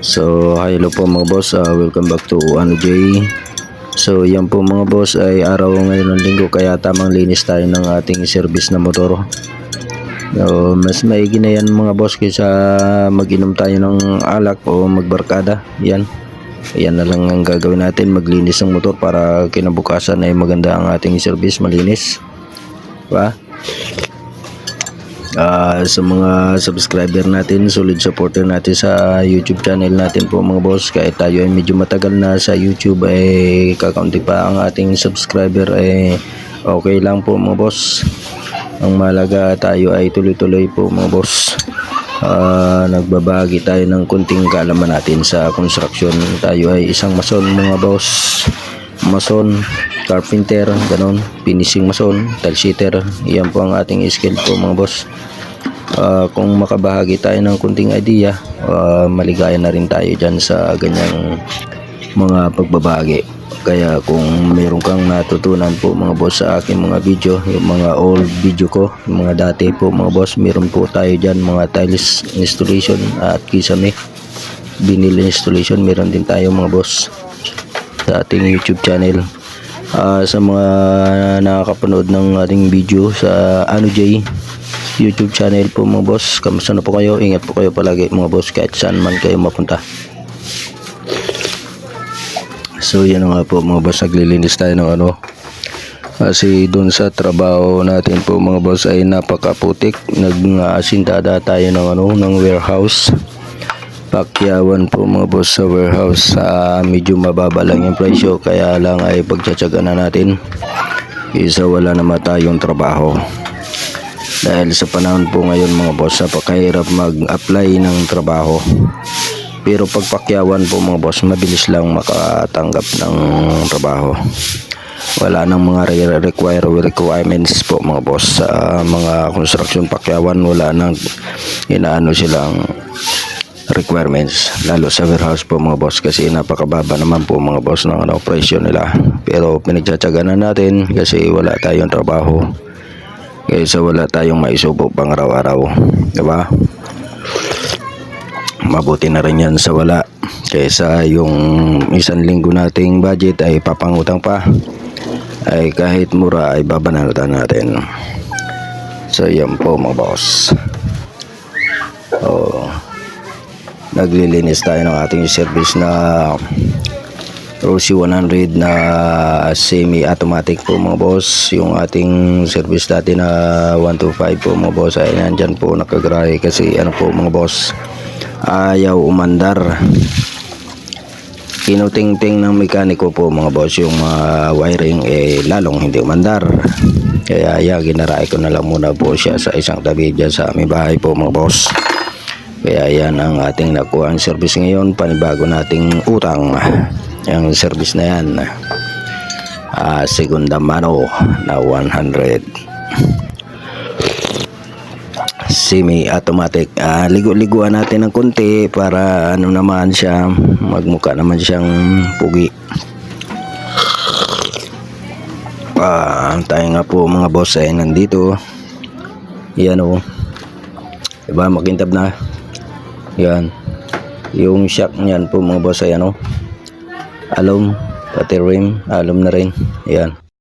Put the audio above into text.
So hello po mga boss, welcome back to Ano J. So yan po mga boss ay araw ngayon ng linggo, kaya tamang linis tayo ng ating service na motor. So, mas maigi na yan mga boss kaysa mag-inom tayo ng alak o magbarkada. Yan na lang ang gagawin natin, maglinis ng motor para kinabukasan ay maganda ang ating service, malinis, diba? Sa mga subscriber natin, solid supporter natin sa YouTube channel natin po mga boss, kahit tayo ay medyo matagal na sa YouTube ay kakaunti pa ang ating subscriber, ay okay lang po mga boss. Ang mahalaga tayo ay tuloy-tuloy po mga boss. Nagbabahagi tayo ng kunting kaalaman natin sa construction. Tayo ay isang mason mga boss, mason, carpenter, ganon, finishing mason, tile setter. Yan po ang ating skill po mga boss. Kung makabahagi tayo ng kunting idea, maligaya na rin tayo dyan sa ganyang mga pagbabahagi. Kaya kung mayroon kang natutunan po mga boss sa aking mga video, yung mga old video ko, yung mga dati po mga boss, mayroon po tayo dyan mga tiles installation at kisame, vinyl installation, mayroon din tayo mga boss sa ating YouTube channel. Sa mga nakakapanood ng ating video sa Ano J YouTube channel po mga boss, kamusta na po kayo? Ingat po kayo palagi mga boss kahit saan man kayo mapunta. So yan nga po mga boss, naglilinis tayo ng ano, kasi dun sa trabaho natin po mga boss ay napakaputik. Nag-asindada tayo ng ano, ng warehouse, pakyawan po mga boss sa warehouse. Medyo mababa lang yung presyo, kaya lang ay pagtsatsaga na natin isa wala naman tayong trabaho. Dahil sa panahon po ngayon mga boss, napakahirap mag-apply ng trabaho. Pero pag pakyawan po mga boss, mabilis lang makatanggap ng trabaho. Wala nang mga requirements po mga boss. Sa mga construction pakyawan, wala nang inaano silang requirements. Lalo sa warehouse po mga boss, kasi napakababa naman po mga boss ng ano, presyo nila. Pero pinagtsatsaga na natin kasi wala tayong trabaho. Kaysa wala tayong maisubo pang araw-araw, diba? Mabuti na rin yan sa wala, kaysa yung isang linggo nating budget ay papangutang pa, ay kahit mura ay babanatan natin. So yan po mga boss. Naglilinis tayo ng ating service na Rossi 100 na semi-automatic po mga boss. Yung ating service dati na 125 po mga boss ay nandyan po nakagrahe, kasi ano po mga boss, ayaw umandar. Kinuting-ting ng mekaniko po mga boss yung mga wiring, lalong hindi umandar. Kaya ginarahe ko na lang muna po siya sa isang tabi dyan sa aming bahay po mga boss. Kaya yan ang ating nakuha ang service ngayon, panibago nating utang. Yung service na yan, segunda mano na 100 semi-automatic. Ligo-liguan natin ng konti para ano naman siya, magmukha naman siyang pugi. Tayo nga po mga boss ay nandito. Yan o, diba makintab na yan. Yung shock niyan po mga boss ay ano, alum, pati rim alum na rin. Yan.